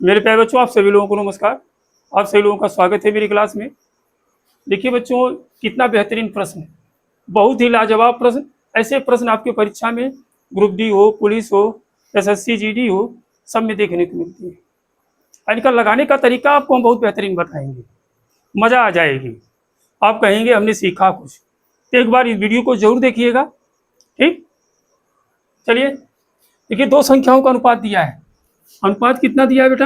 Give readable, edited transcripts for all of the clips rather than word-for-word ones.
मेरे प्यारे बच्चों, आप सभी लोगों को नमस्कार। आप सभी लोगों का स्वागत है मेरी क्लास में। देखिए बच्चों, कितना बेहतरीन प्रश्न है, बहुत ही लाजवाब प्रश्न। ऐसे प्रश्न आपकी परीक्षा में ग्रुप डी हो, पुलिस हो, एसएससी जीडी हो, सब में देखने को मिलती है। और इनका लगाने का तरीका आपको हम बहुत बेहतरीन बताएंगे, मज़ा आ जाएगी। आप कहेंगे हमने सीखा कुछ। तो एक बार इस वीडियो को जरूर देखिएगा, ठीक। चलिए, देखिए दो संख्याओं का अनुपात दिया है। अनुपात कितना दिया है बेटा?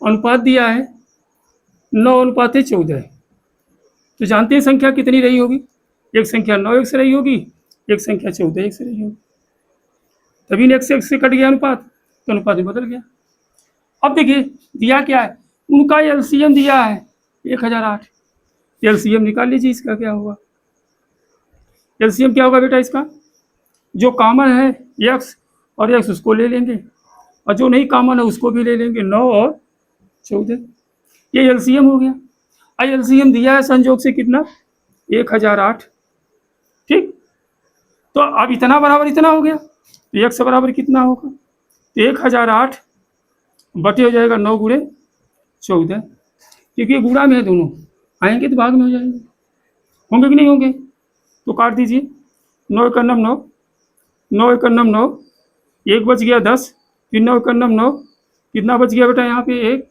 अनुपात दिया है 9:14। तो जानते हैं संख्या कितनी रही होगी? एक संख्या 9 से रही होगी, एक संख्या 14 से रही होगी। तभी ने एक से कट गया अनुपात, तो अनुपात में बदल गया। अब देखिए दिया क्या है, उनका एलसीएम दिया है 1008। एलसीएम निकाल लीजिए, इसका क्या होगा? एलसीएम क्या होगा बेटा इसका? जो कॉमन है एक्स और एक्स, उसको ले लेंगे, और जो नहीं कॉमन है उसको भी ले लेंगे, 9 और 14। ये एलसीएम हो गया। आई एलसीएम दिया है संयोग से कितना? 1008, ठीक। तो अब इतना बराबर इतना हो गया, तो एक से बराबर कितना होगा? तो 1008 बटे हो जाएगा 9 गुणे 14, क्योंकि गुणा में है दोनों, आएंगे तो भाग में हो जाएंगे। होंगे कि नहीं होंगे? तो काट दीजिए। 9 एकम 9, 9 एकम 9, एक बच गया 10, फिर 9 एकम 9, कितना बच गया बेटा यहाँ पे? 1,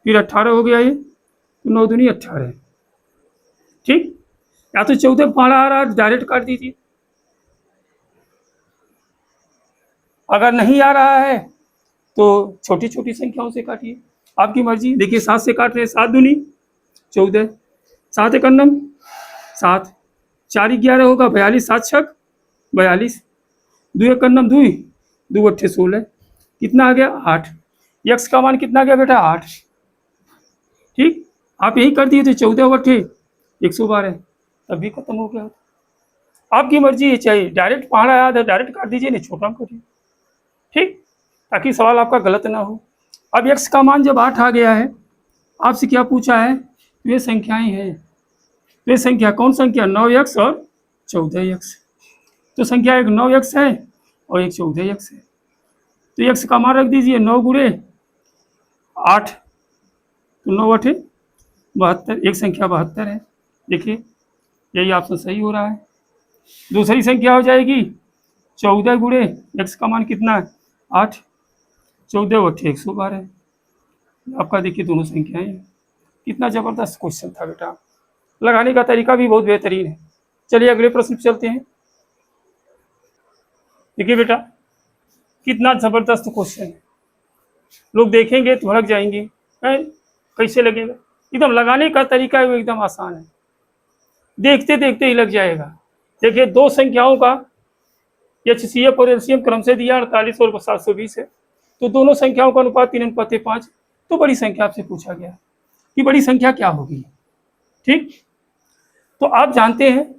फिर 18 हो गया ये, तो 9 दूनी 18, ठीक। या तो 14 पढ़ा आ रहा है, डायरेक्ट काट दीजिए। अगर नहीं आ रहा है तो छोटी छोटी संख्याओं से काटिए, आपकी मर्जी। देखिए 7 से काट रहे हैं, 7 दूनी 14, 7 एकम 7, 4 11 होगा, 42, 7 छक 42, 2 एकम 2, 2 अट्ठे 16, कितना आ गया? 8। यक्स का मान कितना गया बेटा? 8, ठीक। आप यही कर दिए थे, 14 अट्ठे 112, तभी खत्म हो गया। आपकी मर्जी है, चाहिए डायरेक्ट पहाड़ा याद है डायरेक्ट काट दीजिए, नहीं छोटा करिए, ठीक, ताकि सवाल आपका गलत ना हो। अब एक्स का मान जब 8 आ गया है, आपसे क्या पूछा है? ये संख्याएं हैं, ये संख्या कौन संख्या? 9x और 14x। तो संख्या एक 9x है और एक 14x है। तो एक्स का मान रख दीजिए 9 गुणे 8, तो 9 अठे 72, एक संख्या 72 है। देखिए यही ऑप्शन सही हो रहा है। दूसरी संख्या हो जाएगी 14 गुणे एक्स का मान कितना है? 8, 14 अट्ठे 112। आपका देखिए दोनों संख्याएं हैं। कितना ज़बरदस्त क्वेश्चन था बेटा, लगाने का तरीका भी बहुत बेहतरीन है। चलिए अगले प्रश्न पर चलते हैं। देखिए बेटा कितना ज़बरदस्त क्वेश्चन है, लोग देखेंगे तो भड़क जाएंगे, कैसे लगेगा? एकदम लगाने का तरीका है एकदम आसान है, देखते देखते ही लग जाएगा। देखिए दो संख्याओं का एचसीएफ और एलसीएम क्रम से दिया 48 और 720 है। तो दोनों संख्याओं का अनुपात 3:5। तो बड़ी संख्या आपसे पूछा गया कि बड़ी संख्या क्या होगी, ठीक। तो आप जानते हैं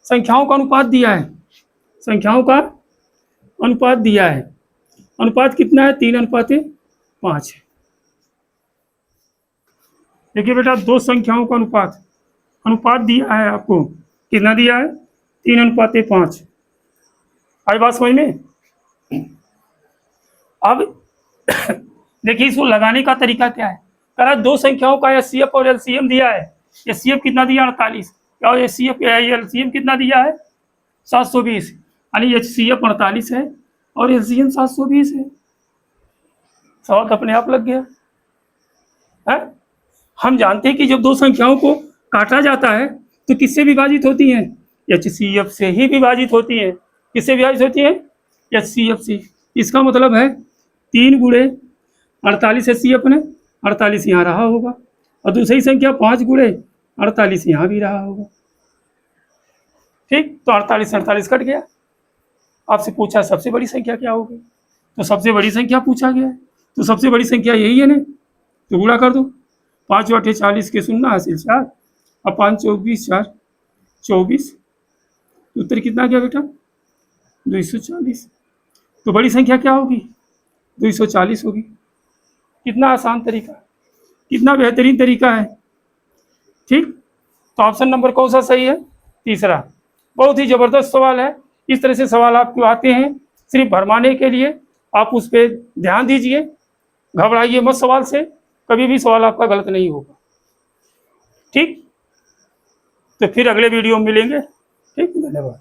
संख्याओं का अनुपात दिया है, संख्याओं का अनुपात दिया है। अनुपात कितना है? 3:5 है। देखिए बेटा दो संख्याओं का अनुपात, अनुपात दिया है आपको, कितना दिया है? 3:5। आई बात समझ में? अब देखिए इसको लगाने का तरीका क्या है। कह दो संख्याओं का एचसीएफ और एलसीएम दिया है। एचसीएफ कितना दिया? 48, और एचसीएफ एलसीएम कितना दिया है? 720। यानी एचसीएफ 48 है और एलसीएम 720 है। सवाल अपने आप लग गया है। हम जानते हैं कि जब दो संख्याओं को काटा जाता है तो किससे विभाजित होती हैं? एचसीएफ से ही विभाजित होती हैं। किससे विभाजित होती हैं? एचसीएफ से। इसका मतलब है 3 गुणे 48 एचसीएफ ने 48 यहाँ रहा होगा, और दूसरी संख्या 5 गुणे 48 यहाँ भी रहा होगा, ठीक। तो 48 48 कट गया। आपसे पूछा सबसे बड़ी संख्या क्या होगी, तो सबसे बड़ी संख्या पूछा गया है, तो सबसे बड़ी संख्या यही है ना, तो गुणा कर दो। 5 अट्ठे 40 के 0 हासिल 4, और 5 24 4 24, उत्तर कितना गया बेटा? 240। तो बड़ी संख्या क्या होगी? 240 होगी। कितना आसान तरीका, कितना बेहतरीन तरीका है, ठीक। तो ऑप्शन नंबर कौन सा सही है? तीसरा। बहुत ही ज़बरदस्त सवाल है। इस तरह से सवाल आपको आते हैं सिर्फ भरमाने के लिए, आप उस पर ध्यान दीजिए घबराइए मत सवाल से, कभी भी सवाल आपका गलत नहीं होगा। ठीक, तो फिर अगले वीडियो में मिलेंगे। ठीक, धन्यवाद।